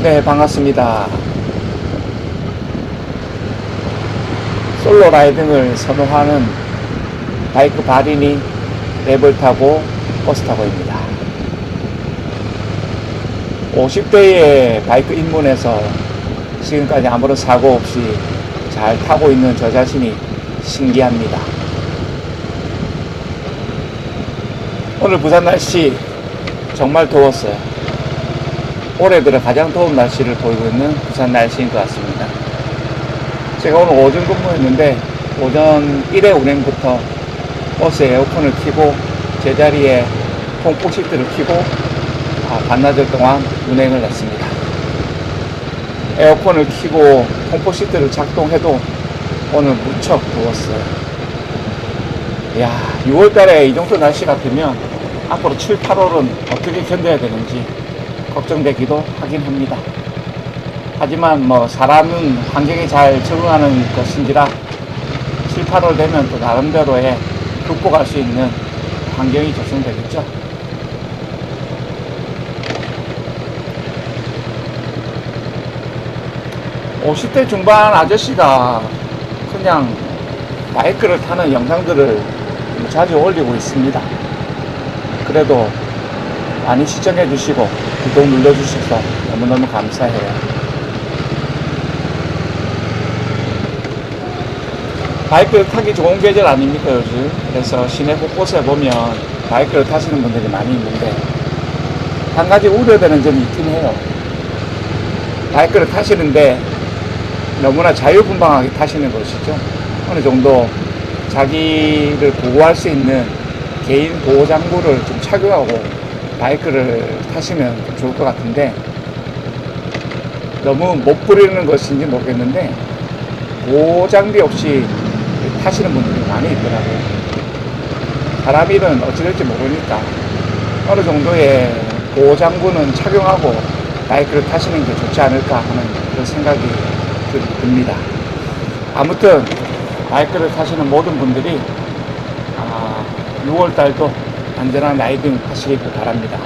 네, 반갑습니다. 솔로 라이딩을 선호하는 바이크 발인이 랩을 타고 버스 타고입니다. 50대의 바이크 입문에서 지금까지 아무런 사고 없이 잘 타고 있는 저 자신이 신기합니다. 오늘 부산 날씨 정말 더웠어요. 올해 들어 가장 더운 날씨를 보이고 있는 부산 날씨인 것 같습니다. 제가 오늘 오전 근무했는데 오전 1회 운행부터 버스에 에어컨을 켜고 제자리에 통풍 시트를 켜고 반나절 동안 운행을 했습니다. 에어컨을 켜고 통풍 시트를 작동해도 오늘 무척 더웠어요. 이야, 6월달에 이 정도 날씨 같으면 앞으로 7, 8월은 어떻게 견뎌야 되는지 걱정되기도 하긴 합니다. 하지만 사람은 환경에 잘 적응하는 것인지라 7, 8월 되면 또 나름대로의 극복할 수 있는 환경이 조성되겠죠. (50대) 중반 아저씨가 그냥 바이크를 타는 영상들을 자주 올리고 있습니다. 그래도 많이 시청해 주시고 구독 눌러 주셔서 너무너무 감사해요. 바이크를 타기 좋은 계절 아닙니까 요즘? 그래서 시내 곳곳에 보면 바이크를 타시는 분들이 많이 있는데 한 가지 우려되는 점이 있긴 해요. 바이크를 타시는데 너무나 자유분방하게 타시는 것이죠. 어느 정도 자기를 보호할 수 있는 개인 보호장구를 좀 착용하고 바이크를 타시면 좋을 것 같은데 너무 못 부리는 것인지 모르겠는데 보호장비 없이 타시는 분들이 많이 있더라고요. 사람 일은 어찌 될지 모르니까 어느 정도의 보호장구는 착용하고 바이크를 타시는 게 좋지 않을까 하는 그런 생각이 듭니다. 아무튼 바이크를 타시는 모든 분들이 6월달도 안전한 라이딩 하시길 바랍니다.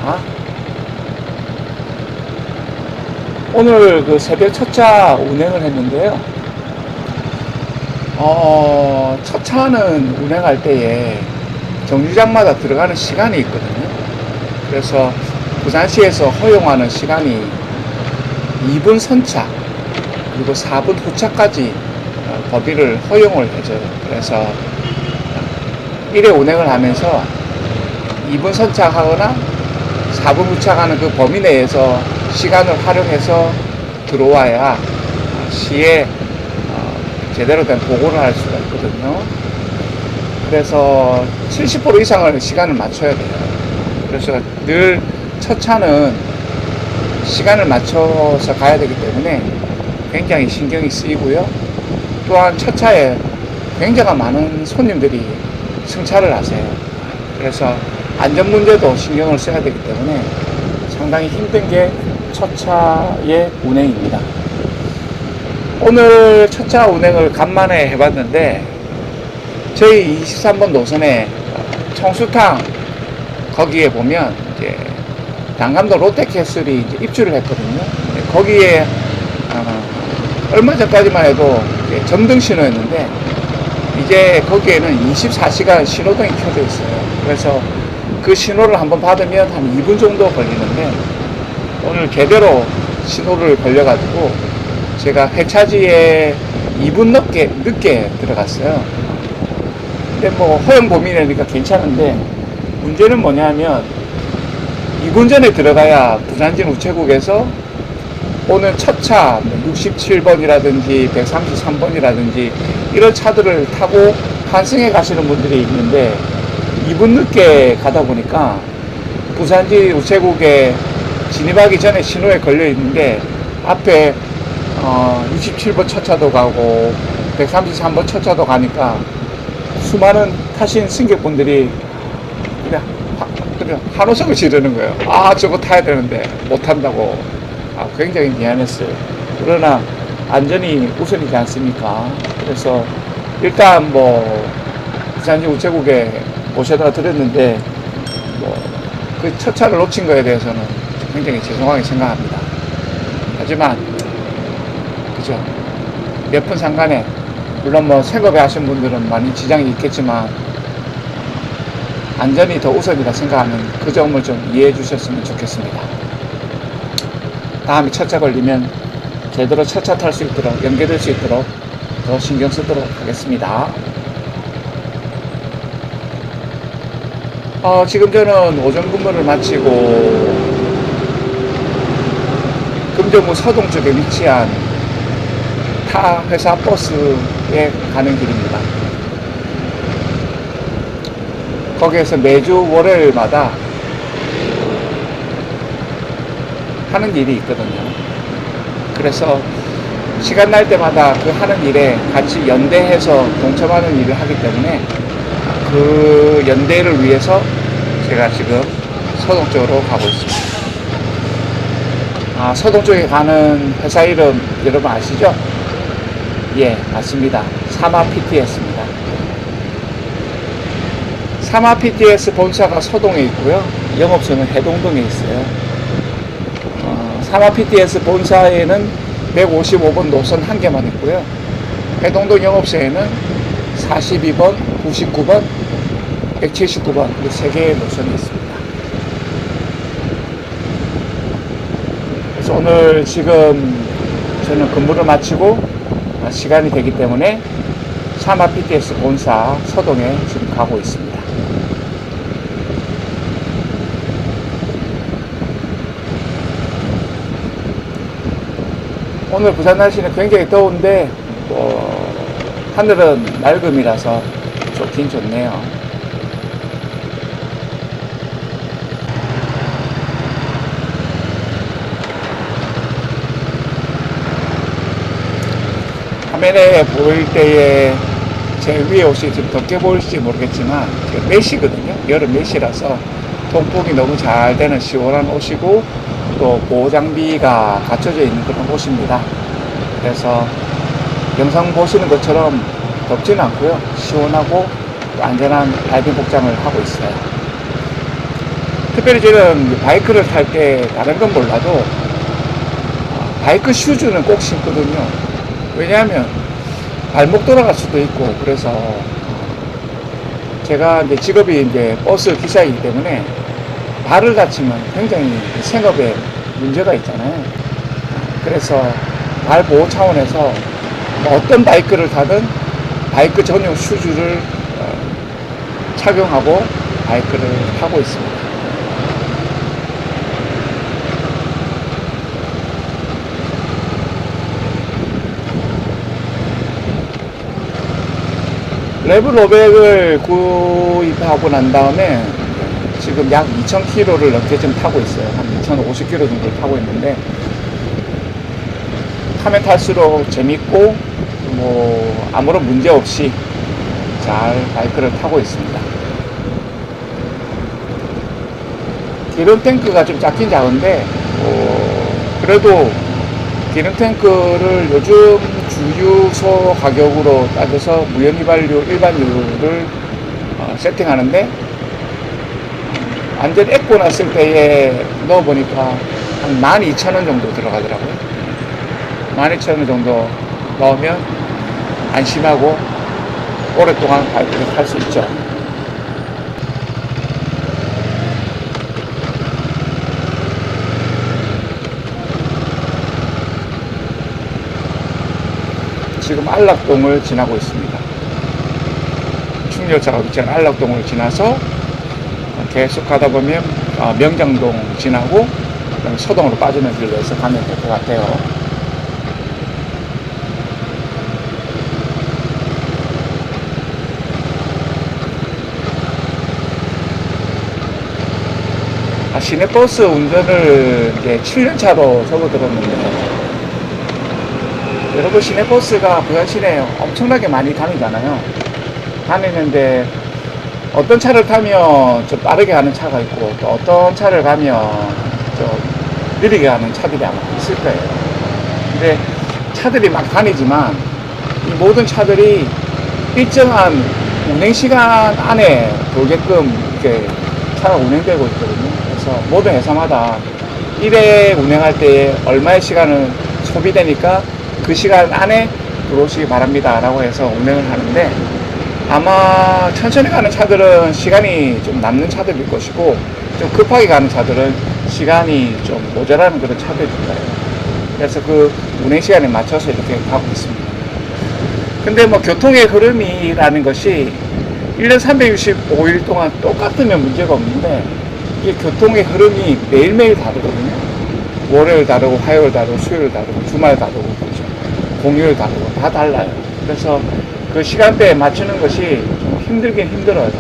오늘 새벽 첫차 운행을 했는데요. 첫차는 운행할 때에 정류장마다 들어가는 시간이 있거든요. 그래서 부산시에서 허용하는 시간이 2분 선차 그리고 4분 후차까지 법의를 허용을 해줘요. 그래서 1회 운행을 하면서 2분 선착하거나 4분 후착하는 그 범위 내에서 시간을 활용해서 들어와야 시에 제대로 된 보고를 할 수가 있거든요. 그래서 70% 이상을 시간을 맞춰야 돼요. 그래서 늘 첫 차는 시간을 맞춰서 가야 되기 때문에 굉장히 신경이 쓰이고요. 또한 첫 차에 굉장히 많은 손님들이 승차를 하세요. 그래서 안전 문제도 신경을 써야 되기 때문에 상당히 힘든 게 첫 차의 운행입니다. 오늘 첫 차 운행을 간만에 해봤는데 저희 23번 노선에 청수탕 거기에 보면 이제 단감도 롯데캐슬이 이제 입주를 했거든요. 거기에 얼마 전까지만 해도 점등 신호였는데 이제 거기에는 24시간 신호등이 켜져 있어요. 그래서 그 신호를 한번 받으면 한 2분 정도 걸리는데 오늘 제대로 신호를 걸려가지고 제가 회차지에 2분 늦게 들어갔어요. 근데 허용 범위 내니까 괜찮은데 문제는 뭐냐면 2분 전에 들어가야 부산진 우체국에서 오늘 첫 차 67번이라든지 133번이라든지 이런 차들을 타고 환승해 가시는 분들이 있는데 2분 늦게 가다 보니까 부산진 우체국에 진입하기 전에 신호에 걸려 있는데 앞에 67번 첫 차도 가고 133번 첫 차도 가니까 수많은 타신 승객분들이 그냥 한호성을 지르는 거예요. 저거 타야 되는데 못 탄다고. 굉장히 미안했어요. 그러나 안전이 우선이지 않습니까? 그래서 일단 부산진 우체국에 모셔다 드렸는데 그 첫 차를 놓친 거에 대해서는 굉장히 죄송하게 생각합니다. 하지만 그죠? 몇 분 상간에 물론 뭐 생업에 하신 분들은 많이 지장이 있겠지만 안전이 더 우선이라 생각하는 그 점을 좀 이해해 주셨으면 좋겠습니다. 다음에 첫차 걸리면 제대로 첫차 탈 수 있도록 연계될 수 있도록 더 신경 쓰도록 하겠습니다. 지금 저는 오전 근무를 마치고 금정구 서동 쪽에 위치한 타 회사 버스에 가는 길입니다. 거기에서 매주 월요일마다 하는 일이 있거든요. 그래서 시간 날 때마다 그 하는 일에 같이 연대해서 동참하는 일을 하기 때문에 그 연대를 위해서 제가 지금 서동 쪽으로 가고 있습니다. 서동 쪽에 가는 회사 이름 여러분 아시죠? 예, 맞습니다. 사마 PTS입니다. 사마 PTS 본사가 서동에 있고요. 영업소는 해동동에 있어요. 사마 PTS 본사에는 155번 노선 한 개만 있고요. 해동동 영업소에는 42번, 99번, 179번 이 세 개의 노선이 있습니다. 그래서 오늘 지금 저는 근무를 마치고 시간이 되기 때문에 사마 PTS 본사 서동에 지금 가고 있습니다. 오늘 부산 날씨는 굉장히 더운데 하늘은 맑음이라서 좋긴 좋네요. 화면에 보일 때에 제 위에 옷이 좀 덥게 보일지 모르겠지만 메시거든요. 여름 메시라서 통풍이 너무 잘 되는 시원한 옷이고 또 보호 장비가 갖춰져 있는 그런 옷입니다. 그래서 영상 보시는 것처럼 덥지는 않고요. 시원하고 또 안전한 라이딩 복장을 하고 있어요. 특별히 저는 바이크를 탈 때 다른 건 몰라도 바이크 슈즈는 꼭 신거든요. 왜냐하면 발목 돌아갈 수도 있고 그래서 제가 이제 직업이 이제 버스 기사이기 때문에 발을 다치면 굉장히 생업에 문제가 있잖아요. 그래서 발 보호 차원에서 어떤 바이크를 타든 바이크 전용 슈즈를 착용하고 바이크를 타고 있습니다. 레벨 500을 구입하고 난 다음에 지금 약 2000km를 넘게 좀 타고 있어요. 한 2050km 정도를 타고 있는데 타면 탈수록 재밌고 뭐 아무런 문제 없이 잘 바이크를 타고 있습니다. 기름 탱크가 좀 작긴 작은데 그래도 기름 탱크를 요즘 주유소 가격으로 따져서 무연휘발유 일반유를 세팅하는데 완전 엑고 났을 때에 넣어보니까 한 12,000원 정도 들어가더라고요. 12,000원 정도 넣으면 안심하고 오랫동안 바이크를 탈 수 있죠. 지금 안락동을 지나고 있습니다. 충렬차가 위치한 안락동을 지나서 계속 가다 보면 명장동 지나고 그다음에 서동으로 빠지는 길로 해서 가면 될 것 같아요. 시내버스 운전을 이제 7년차로 접어들었는데 여러분 시내버스가 부산 시내에 엄청나게 많이 다니잖아요. 다니는데 어떤 차를 타면 좀 빠르게 가는 차가 있고 또 어떤 차를 가면 좀 느리게 가는 차들이 아마 있을 거예요. 근데 차들이 막 다니지만 이 모든 차들이 일정한 운행시간 안에 돌게끔 이렇게 차가 운행되고 있거든요. 그래서 모든 회사마다 1회 운행할 때 얼마의 시간을 소비되니까 그 시간 안에 들어오시기 바랍니다 라고 해서 운행을 하는데, 아마 천천히 가는 차들은 시간이 좀 남는 차들일 것이고, 좀 급하게 가는 차들은 시간이 좀 모자라는 그런 차들일 거예요. 그래서 그 운행 시간에 맞춰서 이렇게 가고 있습니다. 근데 뭐 교통의 흐름이라는 것이 1년 365일 동안 똑같으면 문제가 없는데, 이게 교통의 흐름이 매일매일 다르거든요. 월요일 다르고, 화요일 다르고, 수요일 다르고, 주말 다르고, 그렇죠. 공휴일 다르고, 다 달라요. 그래서 그 시간대에 맞추는 것이 좀 힘들긴 힘들어요.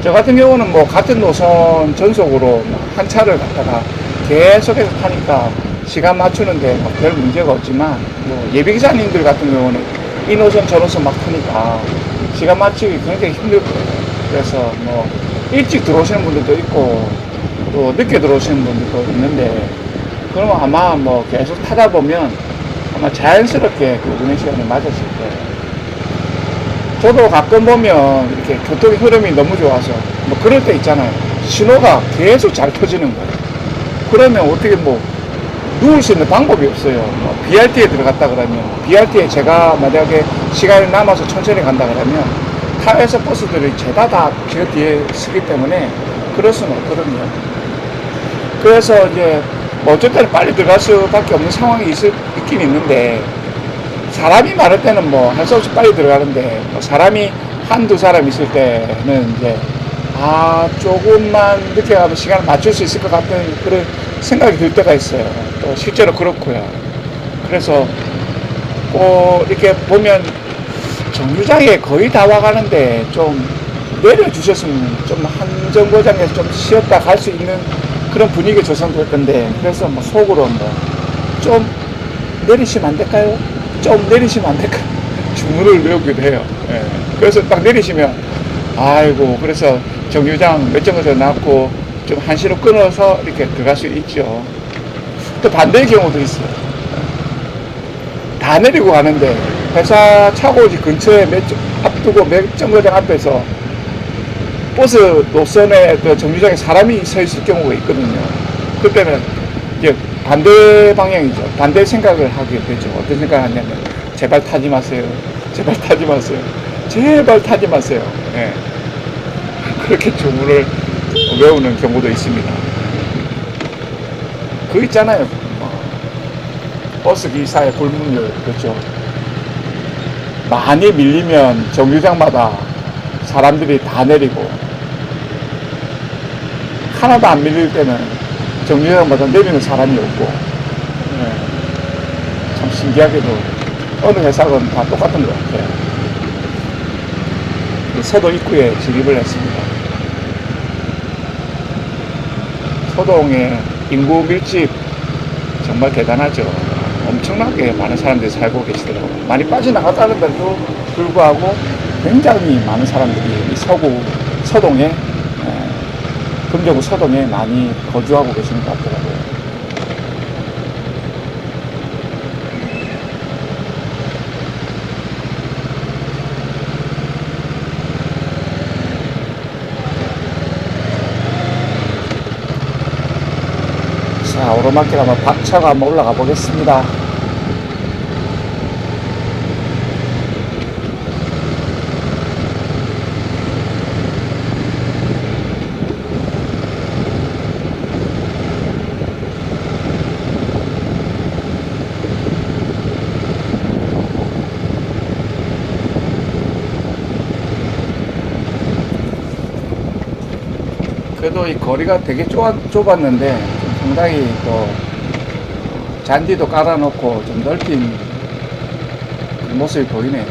저 같은 경우는 뭐 같은 노선 전속으로 한 차를 갖다가 계속해서 타니까 시간 맞추는데 별 문제가 없지만, 뭐 예비기사님들 같은 경우는 이 노선 저 노선 막 타니까 시간 맞추기 굉장히 힘들 거예요. 그래서 뭐 일찍 들어오시는 분들도 있고 또 늦게 들어오시는 분들도 있는데, 그러면 아마 뭐 계속 타다 보면 아마 자연스럽게 그 운행 시간이 맞아질 거예요. 저도 가끔 보면 이렇게 교통의 흐름이 너무 좋아서 뭐 그럴 때 있잖아요. 신호가 계속 잘 터지는 거예요. 그러면 어떻게 뭐 누울 수 있는 방법이 없어요. 뭐 BRT에 들어갔다 그러면, BRT에 제가 만약에 시간이 남아서 천천히 간다 그러면 타회사 버스들이 죄다 다 그 뒤에 서기 때문에 그럴 수는 없거든요. 그래서 이제 뭐 어쩔 때는 빨리 들어갈 수밖에 없는 상황이 있긴 있는데, 사람이 많을 때는 뭐 할 수 없이 빨리 들어가는데, 뭐 사람이 한두 사람 있을 때는 이제 조금만 늦게 가면 시간을 맞출 수 있을 것 같은 그런 생각이 들 때가 있어요. 또 실제로 그렇고요. 그래서 꼭 이렇게 보면 정류장에 거의 다 와가는데 좀 내려주셨으면 좀 한 정거장에서 좀 쉬었다 갈 수 있는 그런 분위기 조성될 건데, 그래서 뭐 속으로 뭐 좀 내리시면 안 될까요? 좀 내리시면 안 될까요? 주문을 외우기도 해요. 예. 그래서 딱 내리시면 아이고, 그래서 정류장 몇 정거장 나왔고 좀 한시로 끊어서 이렇게 들어갈 수 있죠. 또 반대의 경우도 있어요. 다 내리고 가는데 회사 차고지 근처에 앞두고 몇 정거장 앞에서 버스 노선에 그 정류장에 사람이 서 있을 경우가 있거든요. 그때는 이제 반대 방향이죠. 반대 생각을 하게 되죠. 어떤 생각을 하냐면, 제발 타지 마세요. 제발 타지 마세요. 제발 타지 마세요. 예. 그렇게 주문을 외우는 경우도 있습니다. 그 있잖아요. 버스 기사의 불문율, 그렇죠. 많이 밀리면 정류장마다 사람들이 다 내리고, 하나도 안 밀릴 때는 정류장마다 내리는 사람이 없고, 참 신기하게도 어느 회사건 다 똑같은 것 같아요. 서도 입구에 진입을 했습니다. 서동의 인구 밀집 정말 대단하죠. 엄청나게 많은 사람들이 살고 계시더라고요. 많이 빠져나갔다는 데도 불구하고 굉장히 많은 사람들이 이 서동에, 금정구 서동에 많이 거주하고 계시는 것 같더라고요. 자, 오르막길 한번 박차고 한번 올라가 보겠습니다. 그래도 이 거리가 되게 좁았는데 좀 상당히 또 잔디도 깔아놓고 좀 넓힌 모습이 보이네요.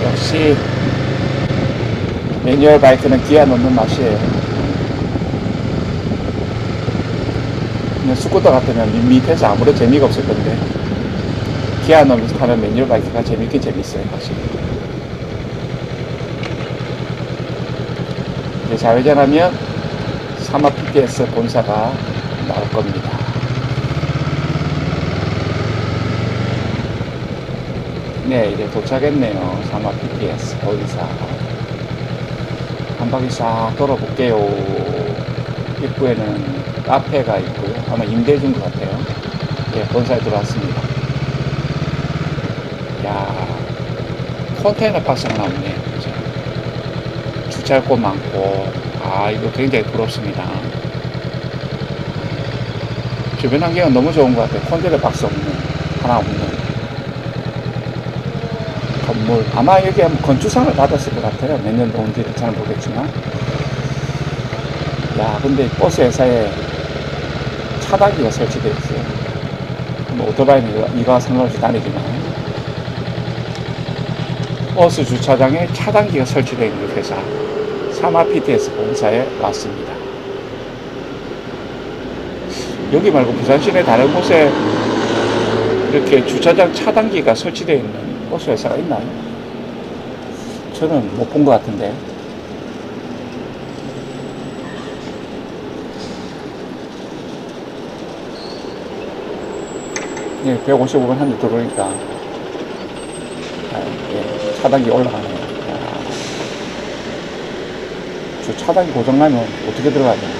역시 매뉴얼 바이크는 기아 놓는 맛이에요. 그냥 스쿠터 같으면 밋밋해서 아무런 재미가 없을 건데, 기아 놓으면서 타는 매뉴얼 바이크가 재밌긴 재밌어요, 확실히. 이제 좌회전하면 사마 PTS 본사가 나올 겁니다. 네, 이제 도착했네요. 사마 PTS 본사. 한 바퀴 싹 돌아볼게요. 입구에는 카페가 있고요. 아마 임대 준 것 같아요. 예, 본사에 들어왔습니다. 야, 컨테이너 박스가 나오네. 그죠? 주차할 곳 많고, 아, 이거 굉장히 부럽습니다. 주변 환경은 너무 좋은 것 같아요. 컨테이너 박스 없는, 하나 없는 건물. 아마 여기 건축상을 받았을 것 같아요. 몇 년 도인지는 잘 모르겠지만. 야, 근데 버스 회사에 차단기가 설치되어 있어요. 뭐 오토바이는 이거와 상관없이 다니지만 버스 주차장에 차단기가 설치되어 있는 회사 사마 PTS 본사에 왔습니다. 여기 말고 부산 시내 다른 곳에 이렇게 주차장 차단기가 설치되어 있는 버스 회사가 있나요? 저는 못 본 것 같은데. 예, 155번 한 대 들어오니까 예, 차단기 올라가네요. 야, 저 차단기 고장나면 어떻게 들어가야 되나?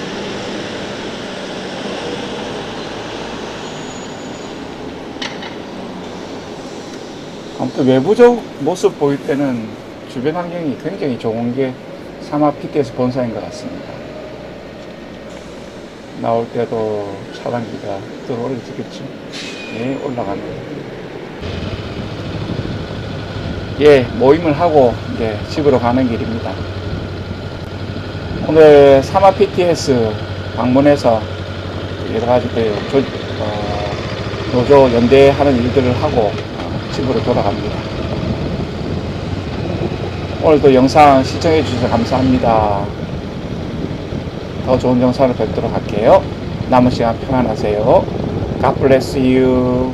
아무튼 외부적 모습 보일 때는 주변 환경이 굉장히 좋은 게 사마 PTS 본사인 것 같습니다. 나올 때도 차단기가 들어올려지겠죠. 예, 올라가네요. 예, 모임을 하고 이제 집으로 가는 길입니다. 오늘 사마 PTS 방문해서 여러 가지 노조 연대하는 일들을 하고 집으로 돌아갑니다. 오늘도 영상 시청해 주셔서 감사합니다. 더 좋은 영상을 뵙도록 할게요. 남은 시간 평안하세요. God bless you.